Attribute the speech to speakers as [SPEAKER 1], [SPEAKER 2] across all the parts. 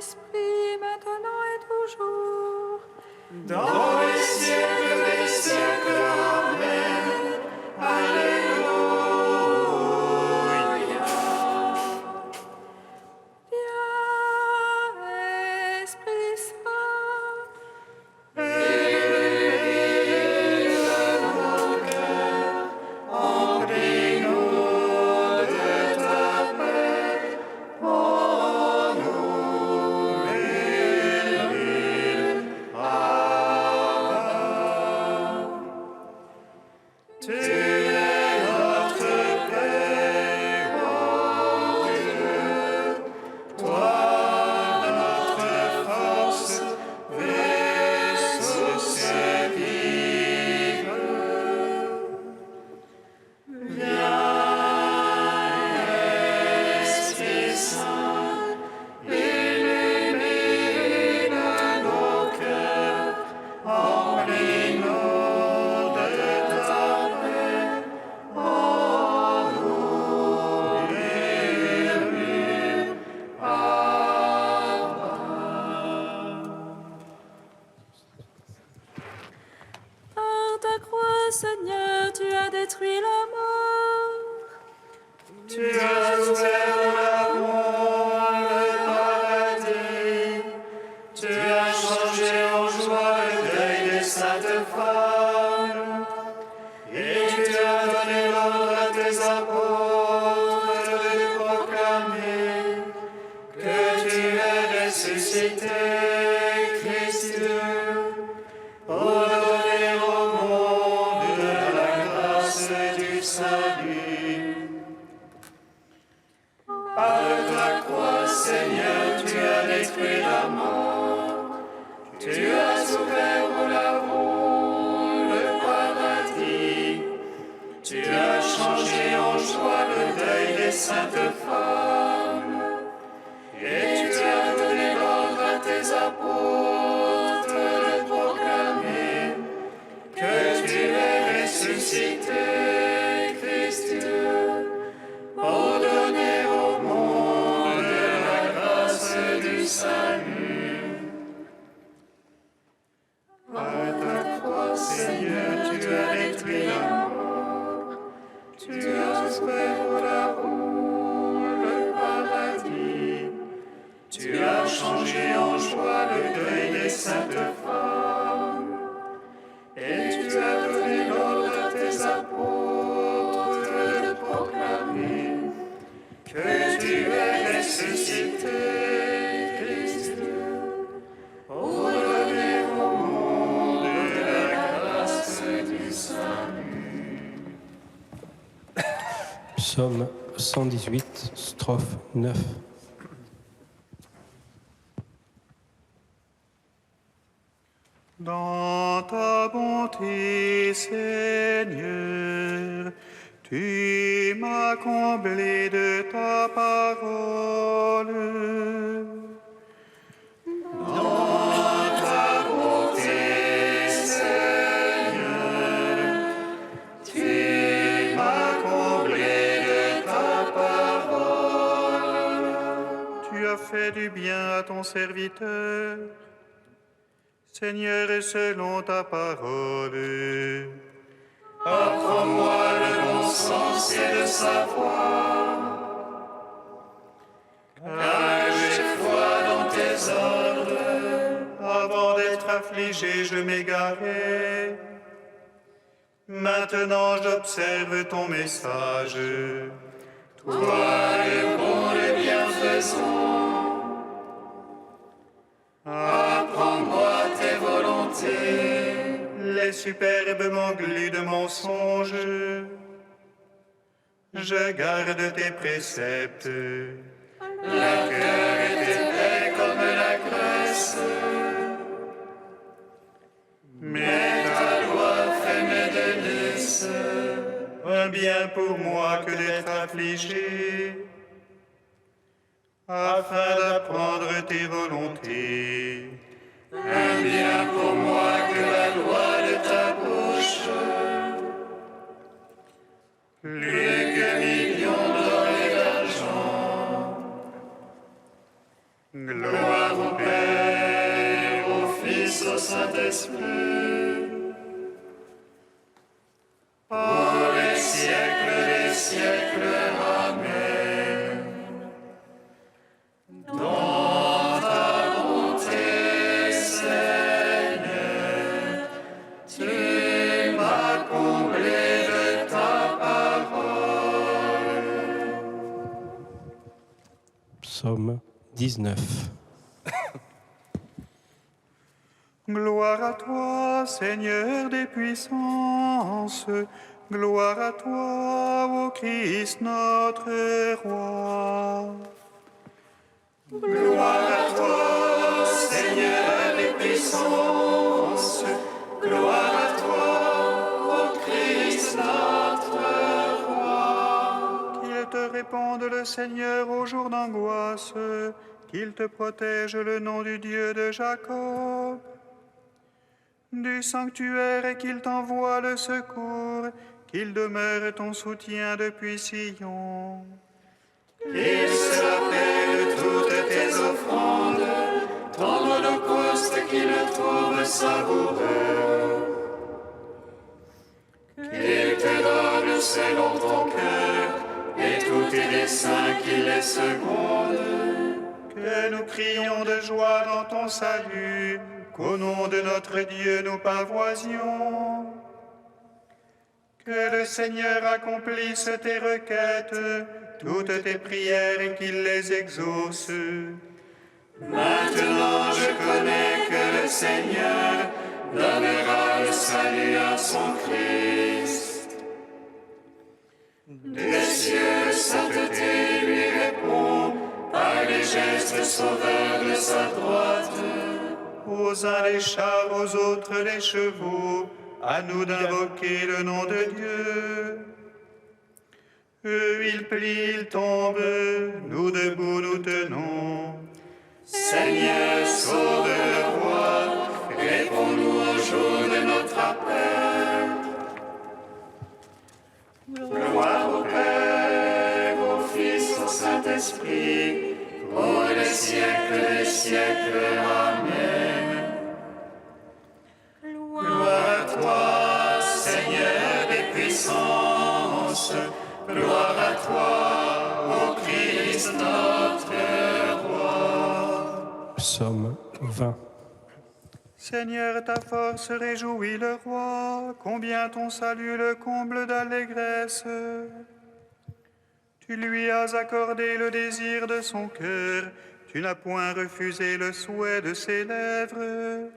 [SPEAKER 1] Saint-Esprit, maintenant et toujours,
[SPEAKER 2] dans les siècles des siècles. Amen. Alléluia.
[SPEAKER 1] viens, Esprit Saint,
[SPEAKER 2] Emplis-nous de ta paix, en nous bénis. Amen. Tu es notre Père, ô Dieu, toi notre force, et source vive. Viens, Esprit Saint, illumine nos cœurs, emplis-nous de ta paix, en nous bénis. Amen.
[SPEAKER 1] par ta croix, Seigneur, tu as détruit la mort.
[SPEAKER 2] Tu as ouvert la voie, le paradis. Tu as changé en joie le deuil des saintes femmes. Et tu as donné l'ordre à tes apôtres de proclamer que tu es ressuscité, Christ Dieu, pour donner au monde la grâce du salut. Par ta croix, Seigneur, tu as détruit la mort. Tu as ouvert pour la roue le paradis. Tu as changé en joie le deuil des saintes femmes. Et tu as donné l'ordre à tes apôtres de proclamer que tu es ressuscité, Christ Dieu, pour donner au monde la grâce du salut. Par ta croix, Seigneur, tu as détruit la mort. Tu as ouvert la roue, le paradis. Tu as changé en joie le deuil des saintes femmes. Et tu as donné l'ordre à tes apôtres de proclamer que tu es ressuscité, Christ Dieu, pour donner au monde la grâce du salut.
[SPEAKER 3] Psaume 118, strophe 9.
[SPEAKER 2] Dans ta bonté, Seigneur, tu m'as comblé de ta parole. Dans ta bonté, Seigneur, tu m'as comblé de ta parole. Tu as fait du bien à ton serviteur, Seigneur, selon ta parole. Apprends-moi le bon sens et le savoir, car j'ai foi dans tes ordres. Avant d'être affligé, je m'égarais. Maintenant, j'observe ton message. Toi, le bon, le bienfaisant, apprends-moi tes volontés, les superbes mots-glus de mon songe. Je garde tes préceptes. Le cœur est épais comme la graisse, mais ta loi fait mes délices. Un bien pour moi que d'être affligé, afin d'apprendre tes volontés. Un bien pour moi que la loi de ta bouche. Plus que millions d'or et d'argent. Gloire Saint-Esprit, pour les siècles des siècles. Amen. Dans ta bonté, Seigneur, tu m'as comblé de ta parole.
[SPEAKER 3] Psaume 19.
[SPEAKER 2] Gloire à toi, Seigneur des puissances, gloire à toi, ô Christ notre Roi. Gloire à toi, Seigneur des puissances, gloire à toi, ô Christ notre Roi. Qu'il te réponde le Seigneur au jour d'angoisse, qu'il te protège le nom du Dieu de Jacob. Du sanctuaire et qu'il t'envoie le secours, qu'il demeure ton soutien depuis Sion. Qu'il se rappelle toutes tes offrandes, ton holocauste qu'il trouve savoureux. Qu'il te donne selon ton cœur et tous tes desseins qu'il les seconde. Que nous crions de joie dans ton salut, qu'au nom de notre Dieu nous pavoisions. Que le Seigneur accomplisse tes requêtes, toutes tes prières et qu'il les exauce. Maintenant je connais que le Seigneur donnera le salut à son Christ. Des cieux, sainteté lui répond par les gestes sauveurs de sa droite. Aux uns les chars, aux autres les chevaux, à nous d'invoquer le nom de Dieu. Eux, ils plient, ils tombent, nous debout nous tenons. Seigneur, sauve le roi, réponds-nous au jour de notre appel. Gloire au Père, au Fils, au Saint-Esprit, pour les siècles des siècles. Amen. Gloire à toi, Seigneur des puissances, gloire à toi, ô Christ notre Roi.
[SPEAKER 3] Psaume 20.
[SPEAKER 2] Seigneur, ta force réjouit le roi, combien ton salut le comble d'allégresse. Tu lui as accordé le désir de son cœur, tu n'as point refusé le souhait de ses lèvres.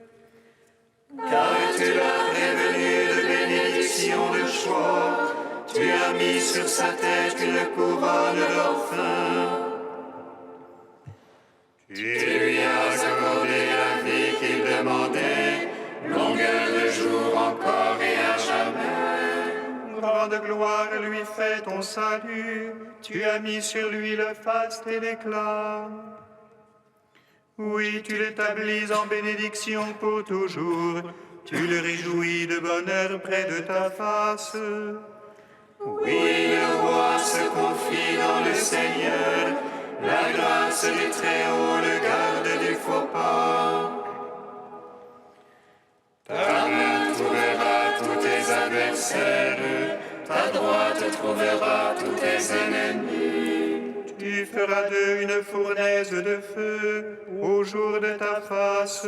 [SPEAKER 2] Car tu l'as prévenu de bénédiction de choix, tu as mis sur sa tête une couronne d'orphin. Tu lui as accordé la vie qu'il demandait, longueur de jour encore et à jamais. Grande gloire lui fait ton salut, tu as mis sur lui le faste et l'éclat. Oui, tu l'établis en bénédiction pour toujours, tu le réjouis de bonheur près de ta face. Oui, le roi se confie dans le Seigneur, la grâce du Très-Haut le garde du faux pas. Ta main trouvera tous tes adversaires, ta droite trouvera tous tes ennemis. Tu feras d'eux une fournaise de feu au jour de ta face.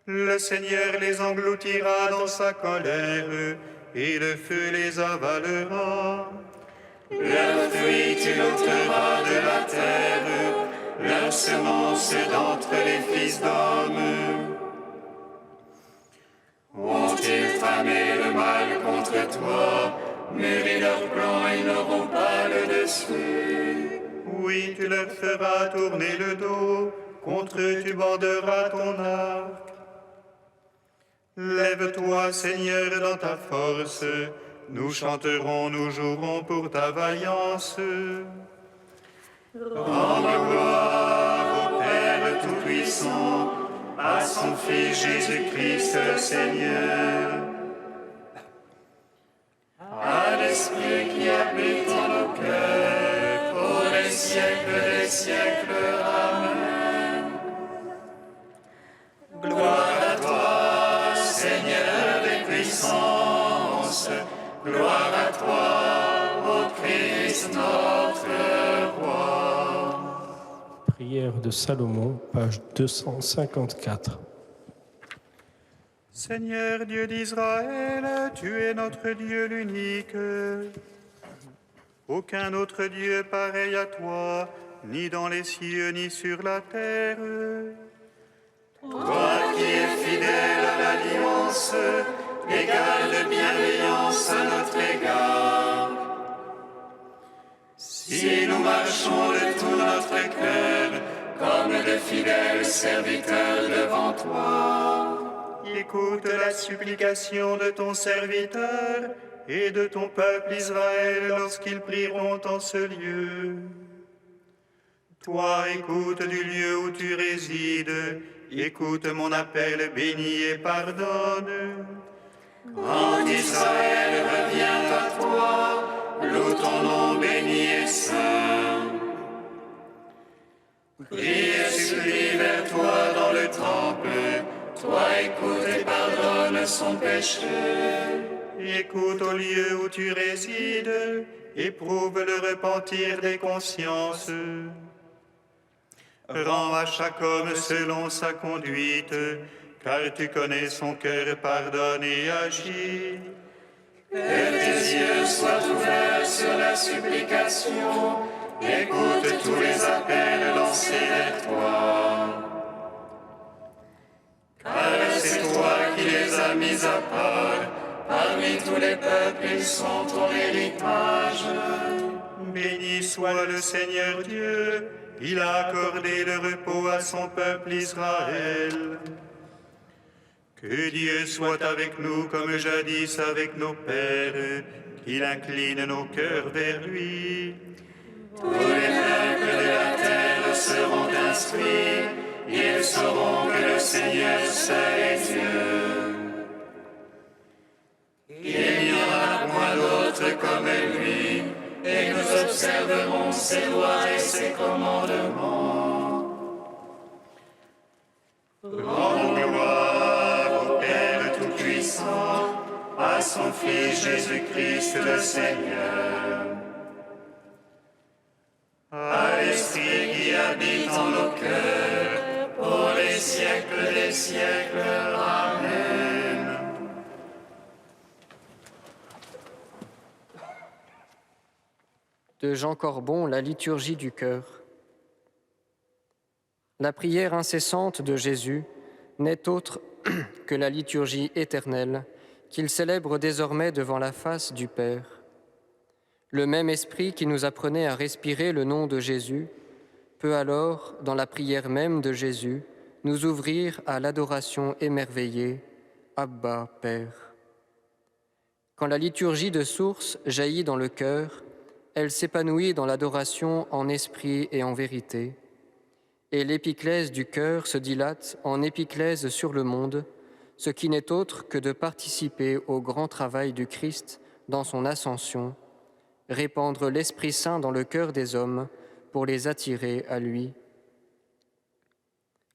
[SPEAKER 2] Le Seigneur les engloutira dans sa colère, et le feu les avalera. Leurs fruits tu l'ôteras de la terre, leur semence d'entre les fils d'hommes. Ont-ils tramé le mal contre toi, mûri leur plan, ils n'auront pas le dessus. Oui, tu leur feras tourner le dos, contre eux tu banderas ton arc. Lève-toi, Seigneur, dans ta force, nous chanterons, nous jouerons pour ta vaillance. Rends gloire au Père Tout-Puissant, à son Fils Jésus-Christ le Seigneur, à l'Esprit qui habite en nos cœurs, pour les siècles des siècles. Amen. Gloire à Gloire à toi, ô Christ notre roi.
[SPEAKER 3] Prière de Salomon, page 254.
[SPEAKER 2] Seigneur Dieu d'Israël, tu es notre Dieu l'unique. Aucun autre Dieu pareil à toi, ni dans les cieux, ni sur la terre. Toi qui es fidèle à l'alliance, égale de bienveillance à notre égard. Si nous marchons de tout notre cœur, comme de fidèles serviteurs devant toi, écoute la supplication de ton serviteur et de ton peuple Israël lorsqu'ils prieront en ce lieu. Toi, écoute du lieu où tu résides, écoute mon appel, bénis et pardonne. Quand Israël revient à toi, loue ton nom béni et saint. Prie et supplie vers toi dans le temple, toi écoute et pardonne son péché. Écoute au lieu où tu résides, éprouve le repentir des consciences. Rends à chaque homme selon sa conduite, car tu connais son cœur, pardonne et agis. Que tes yeux soient ouverts sur la supplication, écoute tous les appels lancés vers toi. Car c'est toi qui les as mis à part, parmi tous les peuples ils sont ton héritage. Béni soit le Seigneur Dieu, il a accordé le repos à son peuple Israël. Que Dieu soit avec nous comme jadis avec nos pères, qu'il incline nos cœurs vers lui. Tous les peuples de la terre seront instruits, ils sauront que le Seigneur seul est Dieu. Il n'y en a point d'autre comme lui, et nous observerons ses lois et ses commandements. Rendons gloire au Père Tout-Puissant, à son Fils Jésus-Christ le Seigneur, à l'Esprit qui habite en nos cœurs, pour les siècles des siècles. Amen.
[SPEAKER 4] De Jean Corbon, la liturgie du cœur. La prière incessante de Jésus n'est autre que la liturgie éternelle qu'il célèbre désormais devant la face du Père. Le même esprit qui nous apprenait à respirer le nom de Jésus peut alors, dans la prière même de Jésus, nous ouvrir à l'adoration émerveillée « Abba, Père ». Quand la liturgie de source jaillit dans le cœur, elle s'épanouit dans l'adoration en esprit et en vérité, et l'épiclèse du cœur se dilate en épiclèse sur le monde, ce qui n'est autre que de participer au grand travail du Christ dans son ascension, répandre l'Esprit Saint dans le cœur des hommes pour les attirer à lui.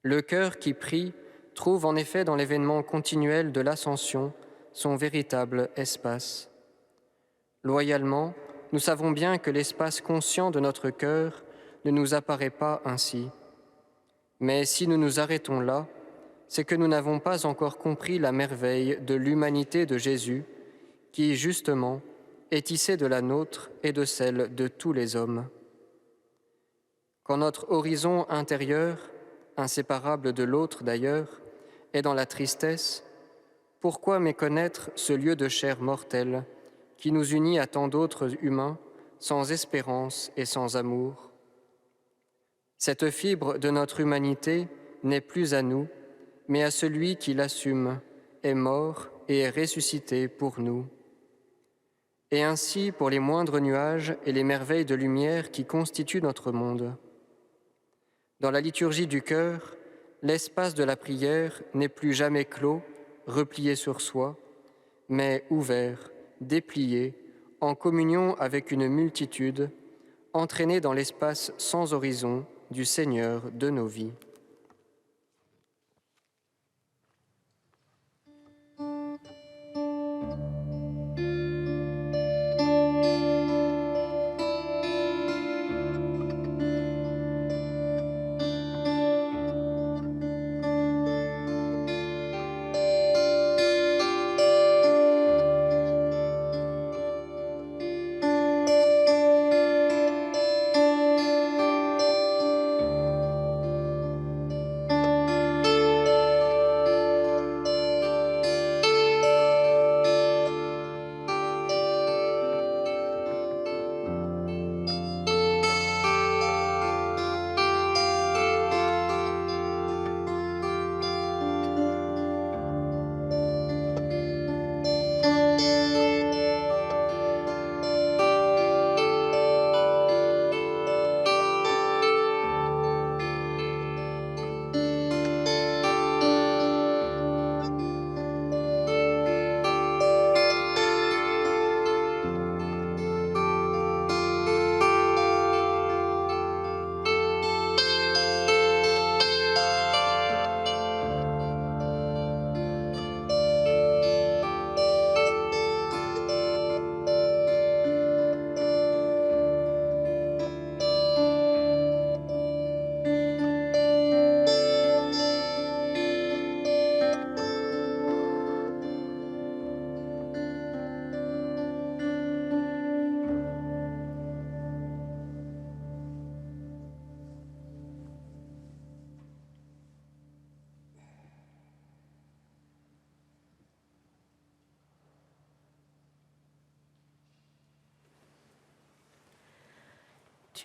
[SPEAKER 4] Le cœur qui prie trouve en effet dans l'événement continuel de l'ascension son véritable espace. Loyalement, nous savons bien que l'espace conscient de notre cœur ne nous apparaît pas ainsi. Mais si nous nous arrêtons là, c'est que nous n'avons pas encore compris la merveille de l'humanité de Jésus, qui, justement, est tissée de la nôtre et de celle de tous les hommes. Quand notre horizon intérieur, inséparable de l'autre d'ailleurs, est dans la tristesse, pourquoi méconnaître ce lieu de chair mortelle qui nous unit à tant d'autres humains sans espérance et sans amour? Cette fibre de notre humanité n'est plus à nous, mais à celui qui l'assume, est mort et est ressuscité pour nous. Et ainsi pour les moindres nuages et les merveilles de lumière qui constituent notre monde. Dans la liturgie du cœur, l'espace de la prière n'est plus jamais clos, replié sur soi, mais ouvert, déplié, en communion avec une multitude, entraîné dans l'espace sans horizon du Seigneur de nos vies.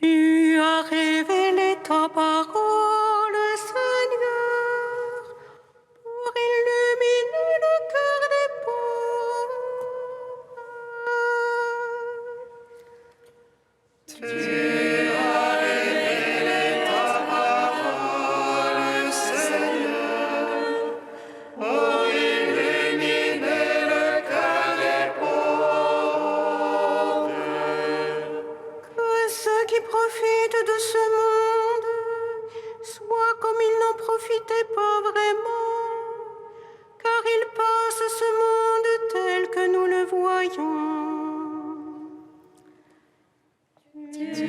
[SPEAKER 5] Tu as révélé ta parole, Seigneur, pour illuminer le cœur des pauvres.
[SPEAKER 2] Tu as révélé ta parole, Seigneur, pour illuminer le cœur des pauvres.
[SPEAKER 5] Que ceux qui profitent de ce monde soient comme ils n'en profitaient pas vraiment, car ils passent ce monde tel que nous le voyons.
[SPEAKER 2] Tu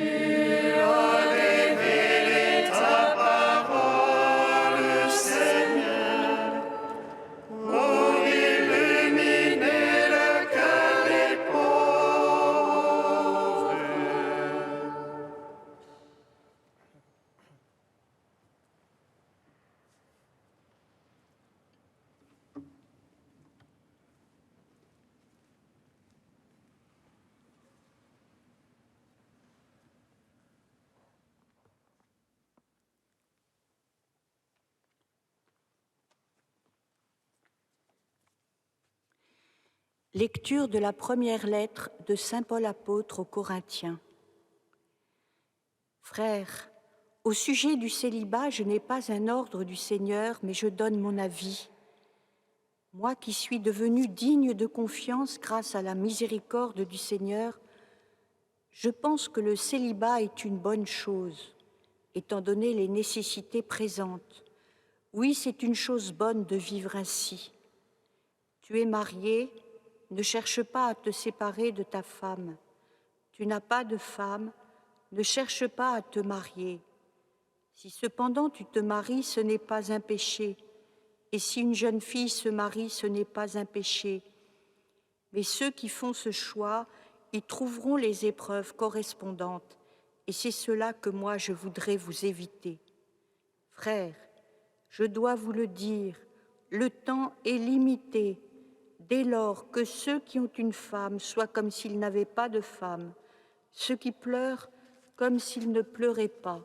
[SPEAKER 2] as révélé ta parole, Seigneur, pour illuminer le cœur des pauvres.
[SPEAKER 6] Lecture de la première lettre de saint Paul apôtre aux Corinthiens. Frères, au sujet du célibat, je n'ai pas un ordre du Seigneur, mais je donne mon avis. Moi qui suis devenu digne de confiance grâce à la miséricorde du Seigneur, je pense que le célibat est une bonne chose, étant donné les nécessités présentes. Oui, c'est une chose bonne de vivre ainsi. Tu es marié, ne cherche pas à te séparer de ta femme. Tu n'as pas de femme, ne cherche pas à te marier. Si cependant tu te maries, ce n'est pas un péché. Et si une jeune fille se marie, ce n'est pas un péché. Mais ceux qui font ce choix, y trouveront les épreuves correspondantes. Et c'est cela que moi je voudrais vous éviter. Frères, je dois vous le dire, le temps est limité. Dès lors que ceux qui ont une femme soient comme s'ils n'avaient pas de femme, ceux qui pleurent comme s'ils ne pleuraient pas,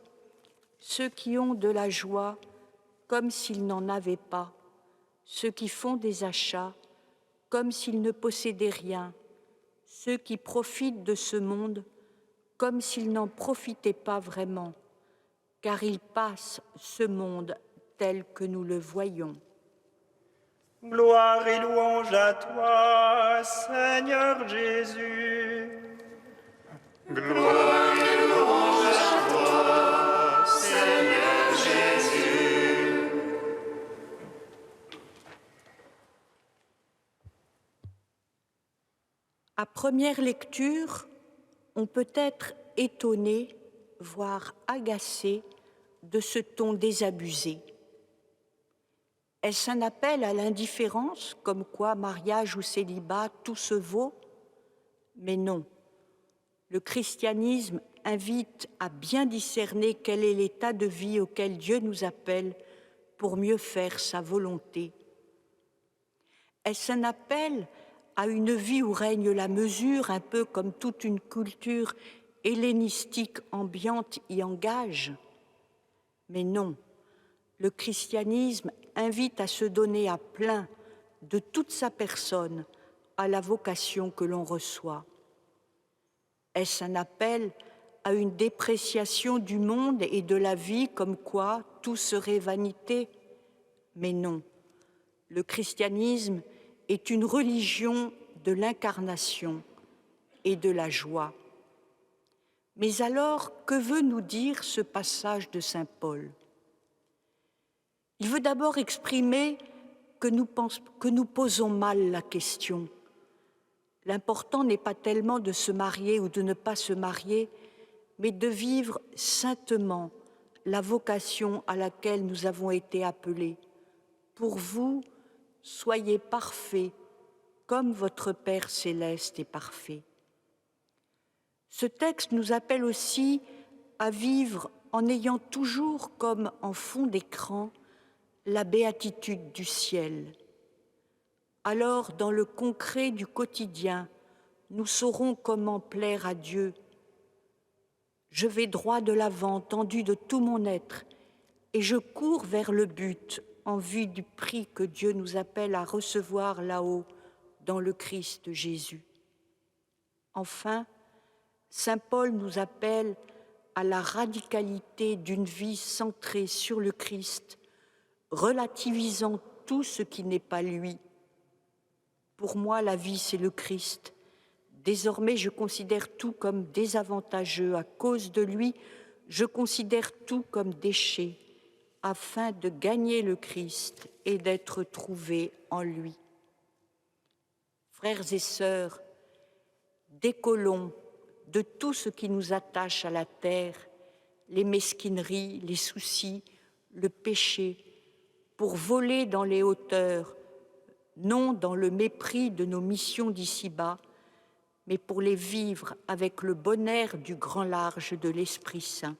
[SPEAKER 6] ceux qui ont de la joie comme s'ils n'en avaient pas, ceux qui font des achats comme s'ils ne possédaient rien, ceux qui profitent de ce monde comme s'ils n'en profitaient pas vraiment, car ils passent ce monde tel que nous le voyons.
[SPEAKER 7] Gloire et louange à toi, Seigneur Jésus.
[SPEAKER 2] Gloire et louange à toi, Seigneur Jésus.
[SPEAKER 6] À première lecture, on peut être étonné, voire agacé de ce ton désabusé. Est-ce un appel à l'indifférence, comme quoi mariage ou célibat, tout se vaut? Mais non. Le christianisme invite à bien discerner quel est l'état de vie auquel Dieu nous appelle pour mieux faire sa volonté. Est-ce un appel à une vie où règne la mesure, un peu comme toute une culture hellénistique ambiante y engage? Mais non. Le christianisme invite à se donner à plein de toute sa personne à la vocation que l'on reçoit. Est-ce un appel à une dépréciation du monde et de la vie comme quoi tout serait vanité? Mais non, le christianisme est une religion de l'incarnation et de la joie. Mais alors, que veut nous dire ce passage de saint Paul? Il veut d'abord exprimer que nous posons mal la question. L'important n'est pas tellement de se marier ou de ne pas se marier, mais de vivre saintement la vocation à laquelle nous avons été appelés. Pour vous, soyez parfaits, comme votre Père céleste est parfait. Ce texte nous appelle aussi à vivre en ayant toujours comme en fond d'écran la béatitude du ciel. Alors, dans le concret du quotidien, nous saurons comment plaire à Dieu. Je vais droit de l'avant, tendu de tout mon être, et je cours vers le but en vue du prix que Dieu nous appelle à recevoir là-haut dans le Christ Jésus. Enfin, saint Paul nous appelle à la radicalité d'une vie centrée sur le Christ, relativisant tout ce qui n'est pas lui. Pour moi, la vie, c'est le Christ. Désormais, je considère tout comme désavantageux. À cause de lui, je considère tout comme déchet, afin de gagner le Christ et d'être trouvé en lui. Frères et sœurs, décollons de tout ce qui nous attache à la terre, les mesquineries, les soucis, le péché, pour voler dans les hauteurs, non dans le mépris de nos missions d'ici-bas, mais pour les vivre avec le bon air du grand large de l'Esprit Saint.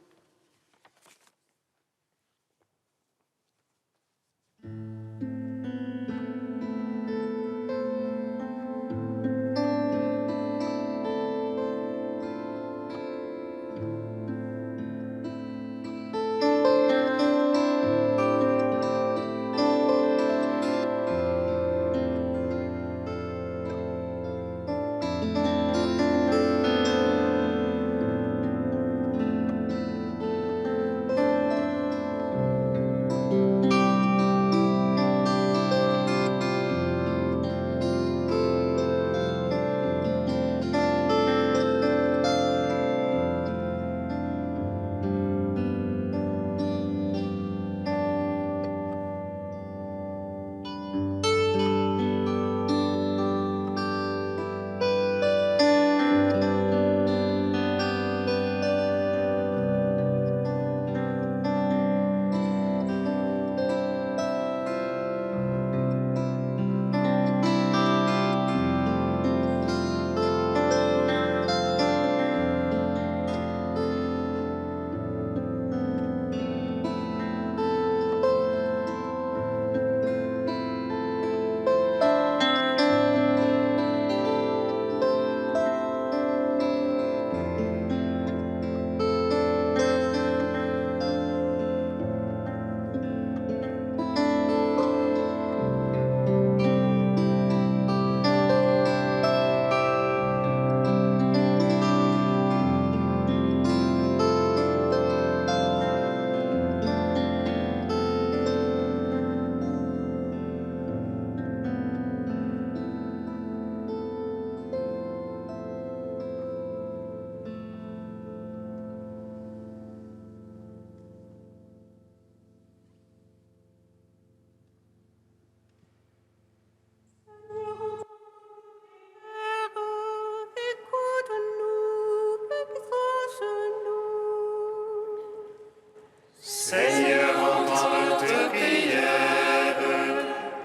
[SPEAKER 2] Seigneur, entends notre prière,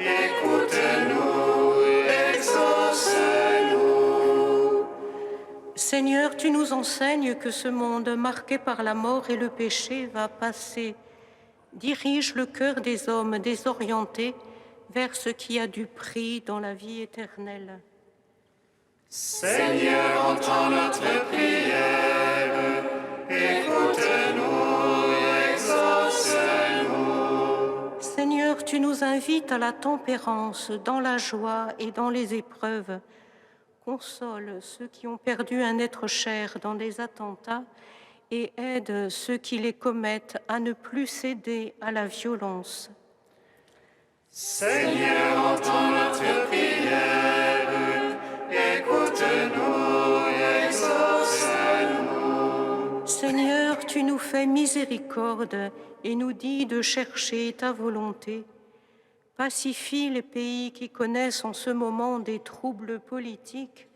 [SPEAKER 2] écoute-nous, exauce-nous.
[SPEAKER 5] Seigneur, tu nous enseignes que ce monde marqué par la mort et le péché va passer. Dirige le cœur des hommes désorientés vers ce qui a du prix dans la vie éternelle.
[SPEAKER 2] Seigneur, entends notre prière, écoute-nous, exauce-nous.
[SPEAKER 5] Seigneur, tu nous invites à la tempérance dans la joie et dans les épreuves. Console ceux qui ont perdu un être cher dans des attentats et aide ceux qui les commettent à ne plus céder à la violence.
[SPEAKER 2] Seigneur, entends notre prière, écoute-nous, exauce-nous.
[SPEAKER 5] Seigneur, tu nous fais miséricorde et nous dis de chercher ta volonté. Pacifie les pays qui connaissent en ce moment des troubles politiques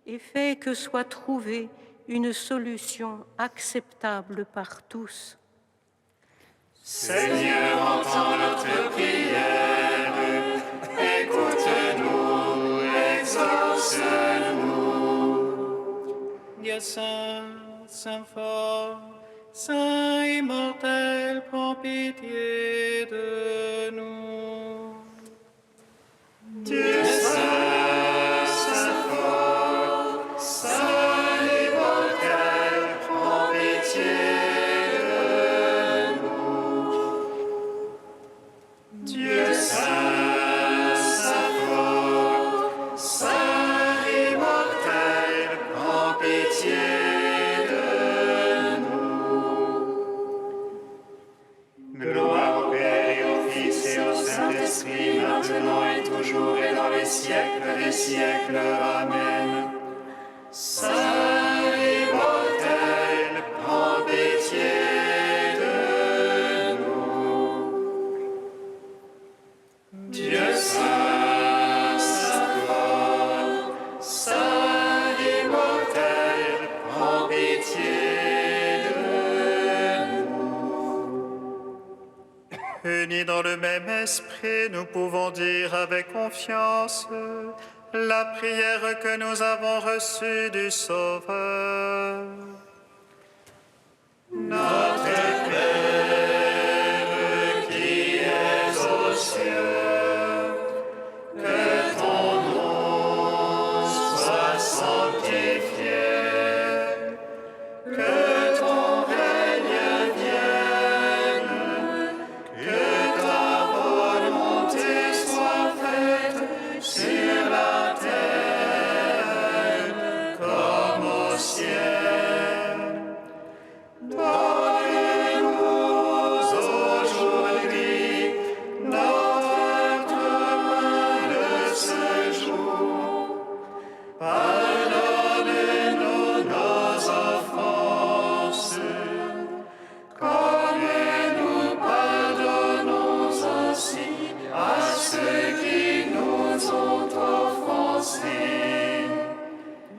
[SPEAKER 5] et fais que soit trouvée une solution acceptable par tous.
[SPEAKER 2] Seigneur, entends notre prière, écoute-nous, exauce-nous.
[SPEAKER 7] Dieu saint, saint fort, saint immortel, prends pitié de nous.
[SPEAKER 2] Dieu saint, saint fort, saint immortel, prends pitié Saint immortel, prends pitié de nous. Dieu saint, saint fort, Saint immortel, prends pitié de nous.
[SPEAKER 7] Unis dans le même esprit, nous pouvons dire avec confiance la prière que nous avons reçue du Sauveur.
[SPEAKER 2] Notre Père qui es aux cieux, que ton nom soit sanctifié, que ton règne vienne, que ta volonté soit faite sur la terre comme au ciel. Donne-nous aujourd'hui notre pain de ce jour. Pardonne-nous nos offenses, comme nous pardonnons aussi à ceux qui nous ont offensés.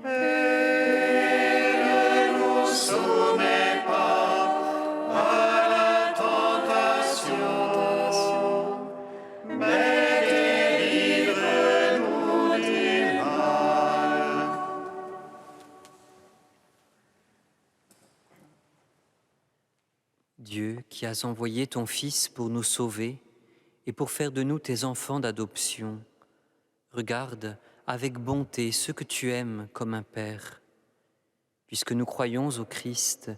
[SPEAKER 2] Et ne nous soumets pas à la tentation, mais délivre-nous du mal.
[SPEAKER 8] Dieu, qui as envoyé ton Fils pour nous sauver et pour faire de nous tes enfants d'adoption, regarde avec bonté ceux que tu aimes comme un Père. Puisque nous croyons au Christ,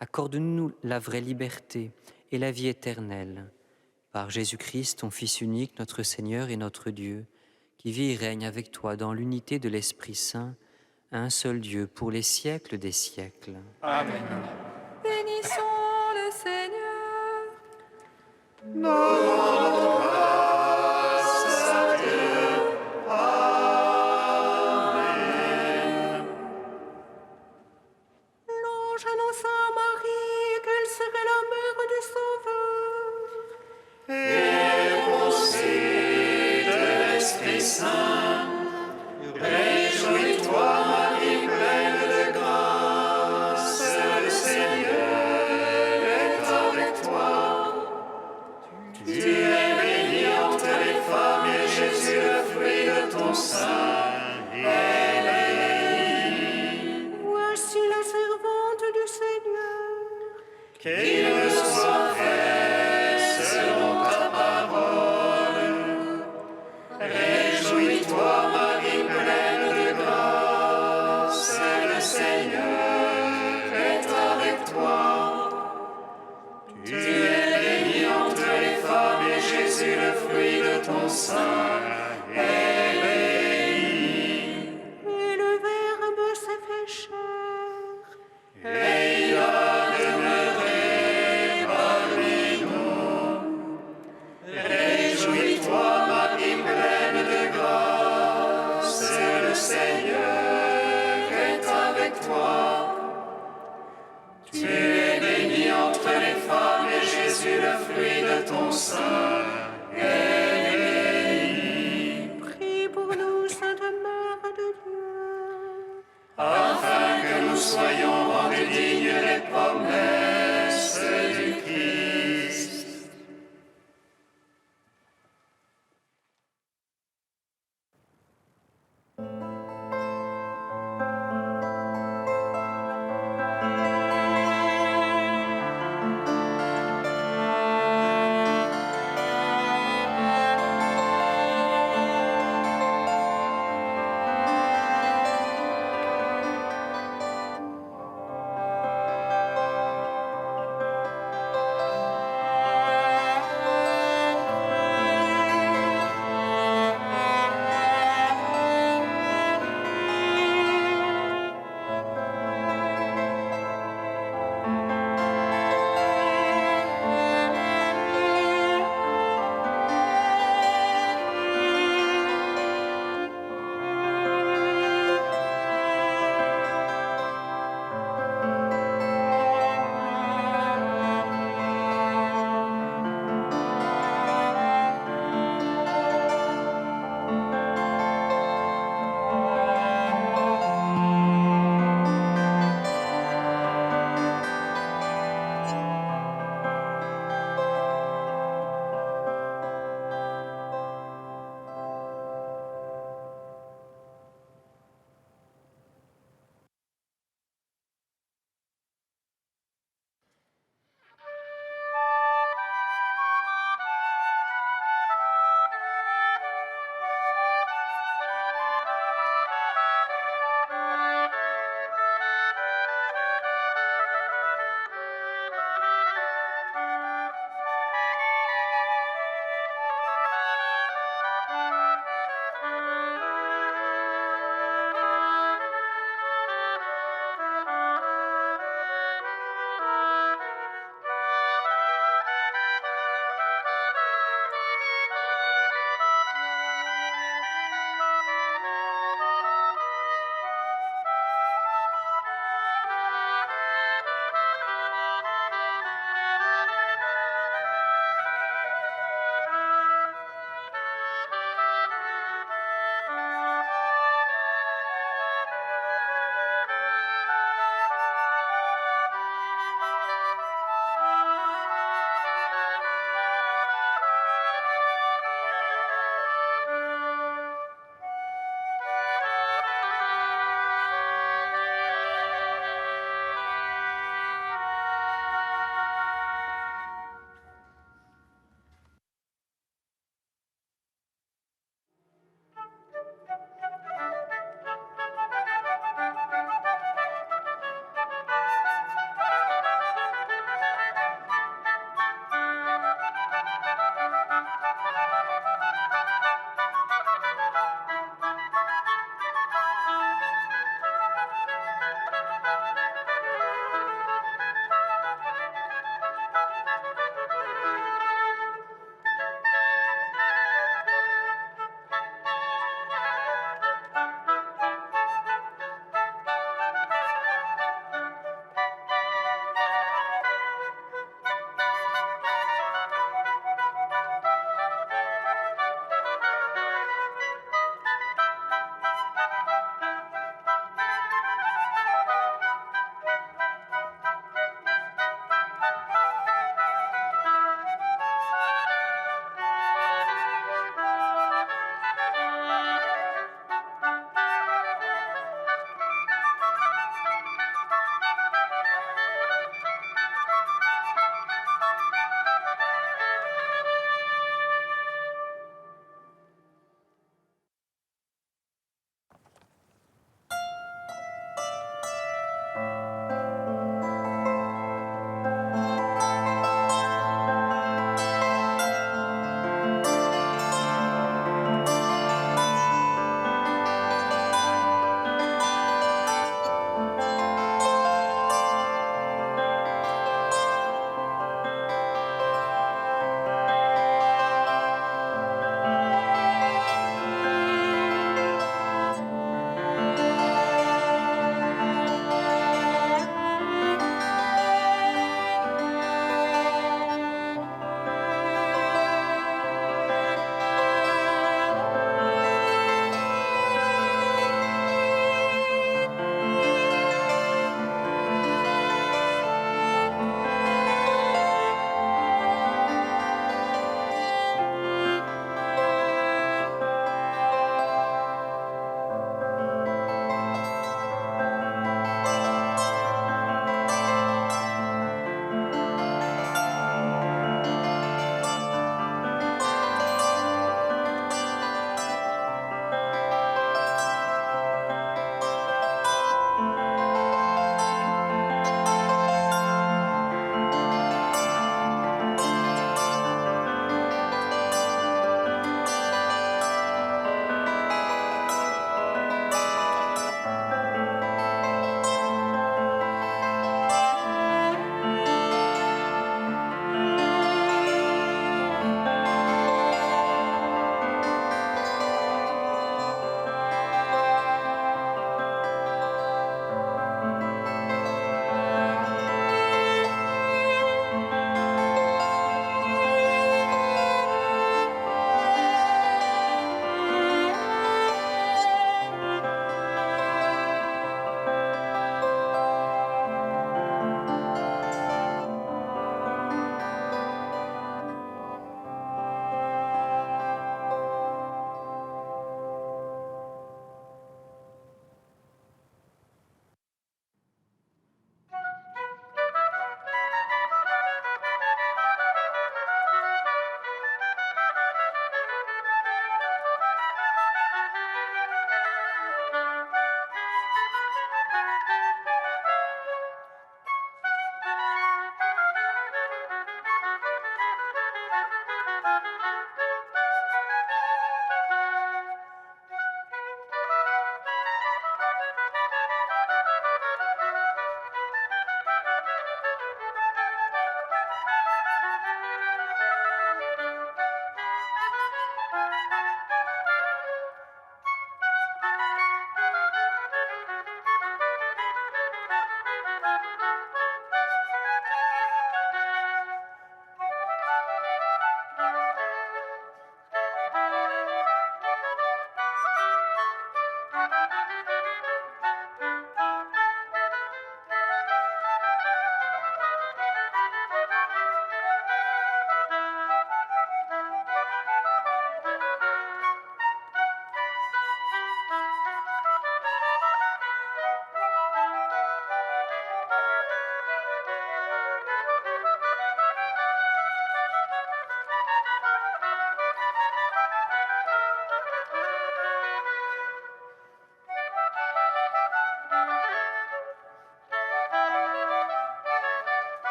[SPEAKER 8] accorde-nous la vraie liberté et la vie éternelle. Par Jésus-Christ, ton Fils unique, notre Seigneur et notre Dieu, qui vit et règne avec toi dans l'unité de l'Esprit Saint, un seul Dieu pour les siècles des siècles.
[SPEAKER 7] Amen.
[SPEAKER 1] Bénissons le Seigneur.
[SPEAKER 5] L'ange annonça à Marie qu'elle serait la mère du Sauveur.
[SPEAKER 2] Et conçue de l'Esprit Saint, réjouis-toi, Marie pleine de grâce, le Seigneur est avec toi. Tu es bénie entre les femmes et Jésus, le fruit de ton sein, est béni.
[SPEAKER 5] Voici la servante du Seigneur.
[SPEAKER 2] Qu'il me soit fait selon ta parole. Réjouis-toi, Marie pleine de grâce, le Seigneur est avec toi. Tu es bénie entre les femmes et Jésus, le fruit de ton sein, est béni.
[SPEAKER 5] Et le Verbe s'est fait chair.
[SPEAKER 2] Et il a demeuré parmi nous. Réjouis-toi, Marie pleine de grâce, le Seigneur est avec toi. Tu es bénie entre les femmes et Jésus, le fruit de ton sein, est béni.
[SPEAKER 5] Prie pour nous, Sainte Mère de Dieu.
[SPEAKER 2] Afin que nous soyons rendus dignes des promesses